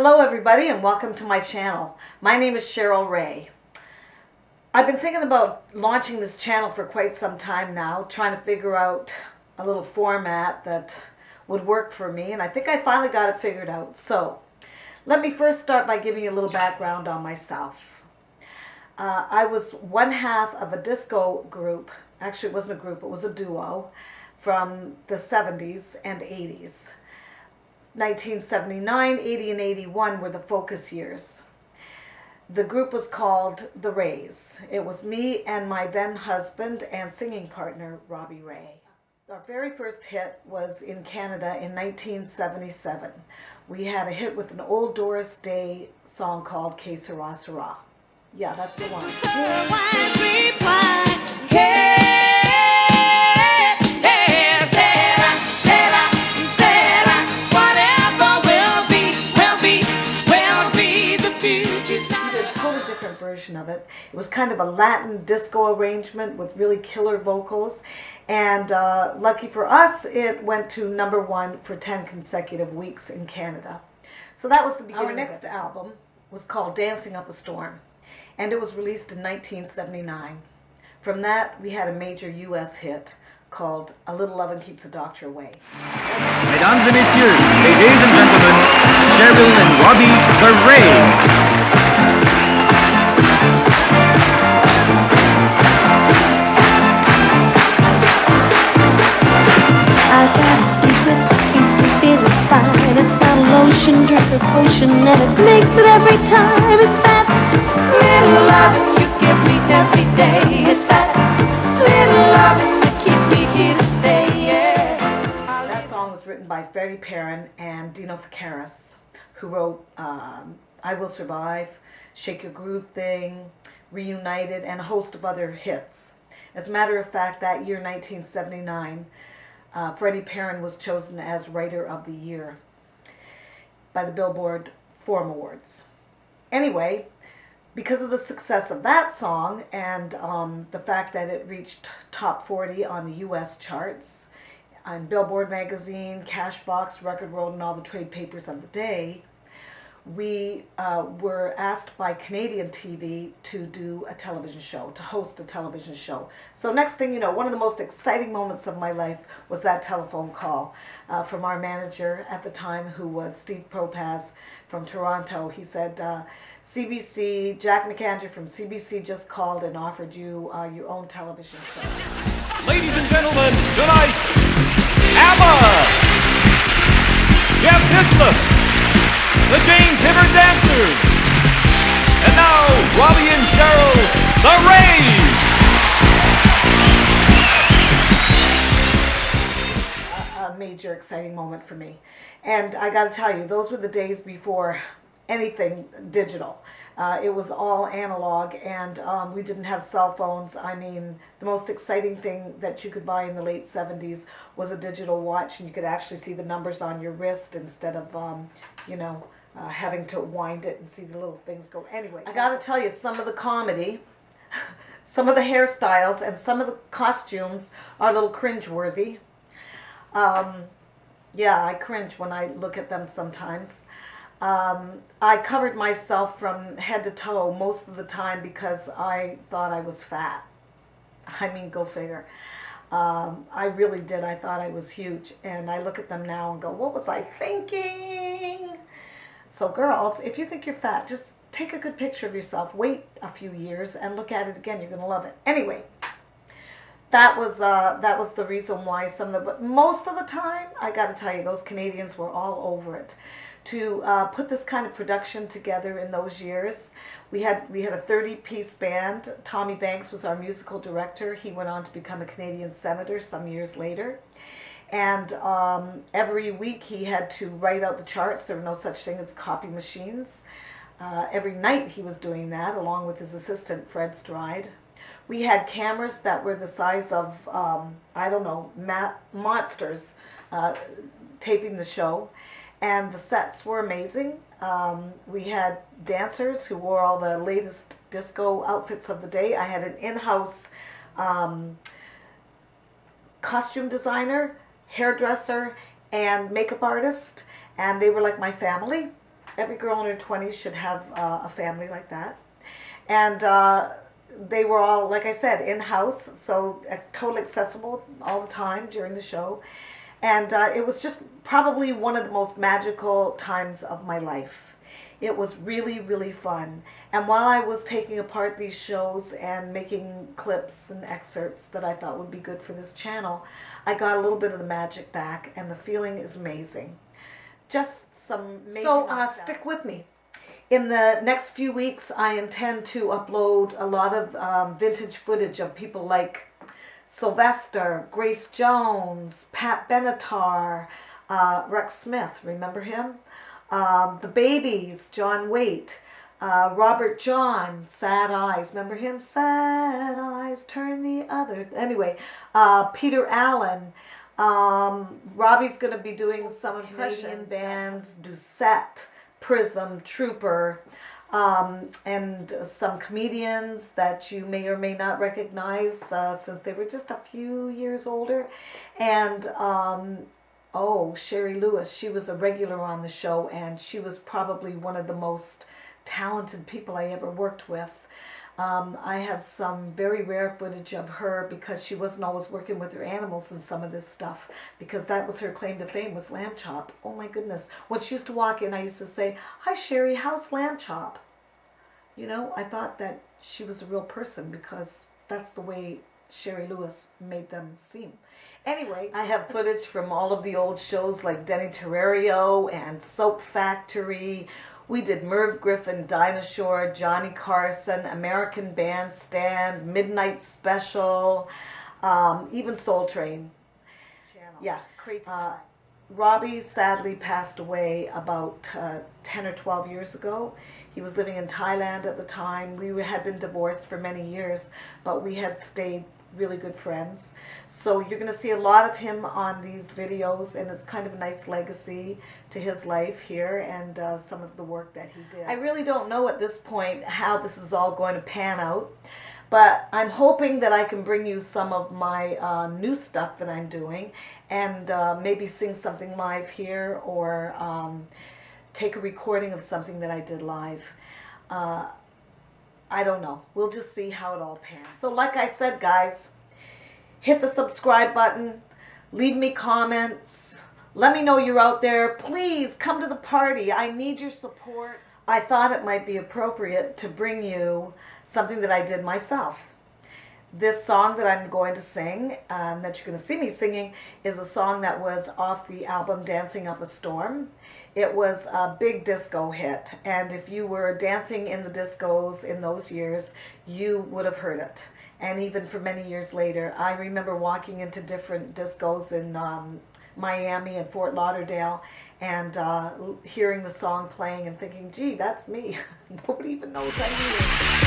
Hello everybody and welcome to my channel. My name is Cherrill Rae. I've been thinking about launching this channel for quite some time now, trying to figure out a little format that would work for me, and I think I finally got it figured out. So let me first start by giving you a little background on myself. I was one half of a disco group. Actually, it wasn't a group, it was a duo from the 70s and 80s. 1979, 80, and 81 were the focus years. The group was called the Rays. It was me and my then husband and singing partner, Cherrill Rae. Our very first hit was in Canada in 1977. We had a hit with an old Doris Day song called Que Sera Sera. Yeah, that's the one. Version of it. It was kind of a Latin disco arrangement with really killer vocals, and lucky for us, it went to #1 for 10 consecutive weeks in Canada. So that was the beginning. Our next album was called Dancing Up a Storm, and it was released in 1979. From that, we had a major US hit called A Little Lovin' Keeps the Doctor Away. Mesdames et messieurs, ladies and gentlemen, Cherrill and Robbie the Rays. Drink a potion and it makes it every time. It's that little love you give me every day. It's that little love that keeps me here to stay. Yeah. That song was written by Freddie Perrin and Dino Ficaris, who wrote I Will Survive, Shake Your Groove Thing, Reunited, and a host of other hits. As a matter of fact, that year, 1979, Freddie Perrin was chosen as Writer of the Year by the Billboard Forum Awards. Anyway, because of the success of that song and the fact that it reached top 40 on the US charts, on Billboard magazine, Cashbox, Record World, and all the trade papers of the day, we were asked by Canadian TV to do a television show, to host a television show. So next thing you know, one of the most exciting moments of my life was that telephone call from our manager at the time, who was Steve Propaz from Toronto. He said, CBC, Jack McAndrew from CBC just called and offered you your own television show. Ladies and gentlemen, tonight, ABBA, Jeff Hislop, the James Hibbert Dancers, and now Robbie and Cherrill, the Rays. A major exciting moment for me. And I got to tell you, those were the days before anything digital. It was all analog, and we didn't have cell phones. I mean, the most exciting thing that you could buy in the late 70s was a digital watch, and you could actually see the numbers on your wrist instead of, having to wind it and see the little things go. Anyway, I got to tell you, some of the comedy, some of the hairstyles, and some of the costumes are a little cringeworthy. Yeah, I cringe when I look at them sometimes. I covered myself from head to toe most of the time because I thought I was fat. I mean, go figure. I really did. I thought I was huge. And I look at them now and go, what was I thinking? So girls, if you think you're fat, just take a good picture of yourself. Wait a few years and look at it again. You're going to love it. Anyway, that was the reason why but most of the time, I got to tell you, those Canadians were all over it. To put this kind of production together in those years, we had a 30-piece band. Tommy Banks was our musical director. He went on to become a Canadian senator some years later. And every week he had to write out the charts. There were no such thing as copy machines. Every night he was doing that, along with his assistant, Fred Stride. We had cameras that were the size of, monsters taping the show. And the sets were amazing. We had dancers who wore all the latest disco outfits of the day. I had an in-house costume designer, hairdresser, and makeup artist, and they were like my family. every girl in her 20s should have a family like that. And they were all, like I said, in-house, so totally accessible all the time during the show. And it was just probably one of the most magical times of my life. It was really, really fun. And while I was taking apart these shows and making clips and excerpts that I thought would be good for this channel, I got a little bit of the magic back, and the feeling is amazing. Just some major So stick with me. In the next few weeks, I intend to upload a lot of vintage footage of people like Sylvester, Grace Jones, Pat Benatar, Rex Smith, remember him? The Babies, John Waite, Robert John, Sad Eyes, remember him? Sad Eyes, turn the other. Anyway, Peter Allen. Robbie's going to be doing some Canadian bands, Doucette, Prism, Trooper, and some comedians that you may or may not recognize since they were just a few years older. And oh, Sherry Lewis, she was a regular on the show, and she was probably one of the most talented people I ever worked with. I have some very rare footage of her because she wasn't always working with her animals in some of this stuff, because that was her claim to fame, was Lamb Chop. Oh my goodness. When she used to walk in, I used to say, "Hi Sherry, how's Lamb Chop?" You know, I thought that she was a real person because that's the way Sherry Lewis made them seem. Anyway, I have footage from all of the old shows like Denny Terrario and Soap Factory. We did Merv Griffin, Dinosaur, Johnny Carson, American Bandstand, Midnight Special, even Soul Train. Yeah, crazy. Robbie sadly passed away about 10 or 12 years ago. He was living in Thailand at the time. We had been divorced for many years, but we had stayed really good friends. So you're going to see a lot of him on these videos, and it's kind of a nice legacy to his life here and some of the work that he did. I really don't know at this point how this is all going to pan out, but I'm hoping that I can bring you some of my new stuff that I'm doing, and maybe sing something live here, or take a recording of something that I did live. I don't know. We'll just see how it all pans. So like I said, guys, hit the subscribe button, leave me comments, let me know you're out there. Please come to the party. I need your support. I thought it might be appropriate to bring you something that I did myself. This song that I'm going to sing, that you're going to see me singing, is a song that was off the album Dancing Up a Storm. It was a big disco hit, and if you were dancing in the discos in those years, you would have heard it. And even for many years later, I remember walking into different discos in Miami and Fort Lauderdale, and hearing the song playing and thinking, gee, that's me. Nobody even knows I'm here.